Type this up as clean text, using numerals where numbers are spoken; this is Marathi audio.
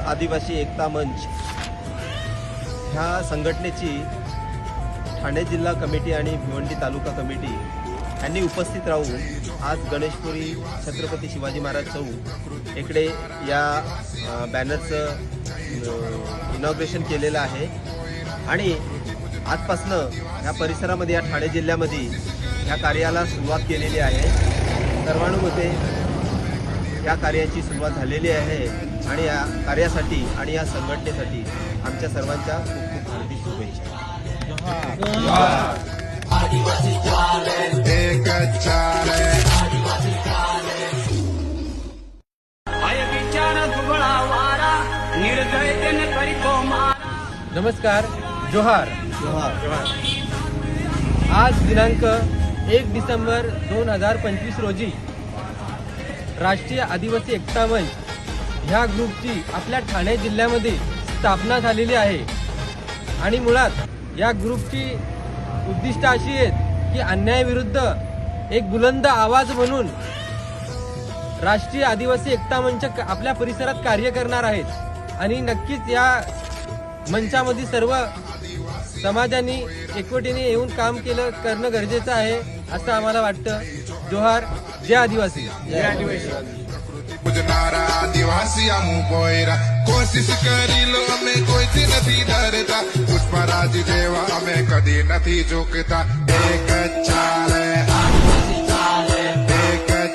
आदिवासी एकता मंच ह्या संघटनेची ठाणे जिल्हा कमिटी आणि भिवंडी तालुका कमिटी यांनी उपस्थित राहून आज गणेशपुरी छत्रपती शिवाजी महाराज चौक इकडे या बॅनरचं इनॉग्रेशन केलेलं आहे आणि आजपासनं ह्या परिसरामध्ये या ठाणे जिल्ह्यामध्ये ह्या कार्याला सुरुवात केलेली आहे। सर्वानुमते या कार्याची सुरुवात झालेली आहे आणि या कार्यासाठी आणि या संघटनेसाठी आमच्या सर्वांच्या खूप खूप हार्दिक शुभेच्छा। नमस्कार, जोहार। आज दिनांक 1 डिसेंबर 2025 रोजी राष्ट्रीय आदिवासी एकता मंच ह्या ग्रुपची आपल्या ठाणे जिल्ह्यामध्ये स्थापना झालेली आहे आणि मुळात या ग्रुपची उद्दिष्ट अशी आहेत की अन्यायाविरुद्ध एक बुलंद आवाज म्हणून राष्ट्रीय आदिवासी एकता मंच आपल्या परिसरात कार्य करणार आहेत आणि नक्कीच या मंचामध्ये सर्व समाजाने एकवटीने येऊन काम करणं गरजेचं आहे असं आम्हाला वाटतं। जोहार, जय आदिवासी। जय आदिवासी। गुजनारा आदिवासी आमू पोयरा कोशिश करी लो हमें कोई नहीं डरता पुष्पराज जेवा हमें कदी नहीं झुकता एक चाल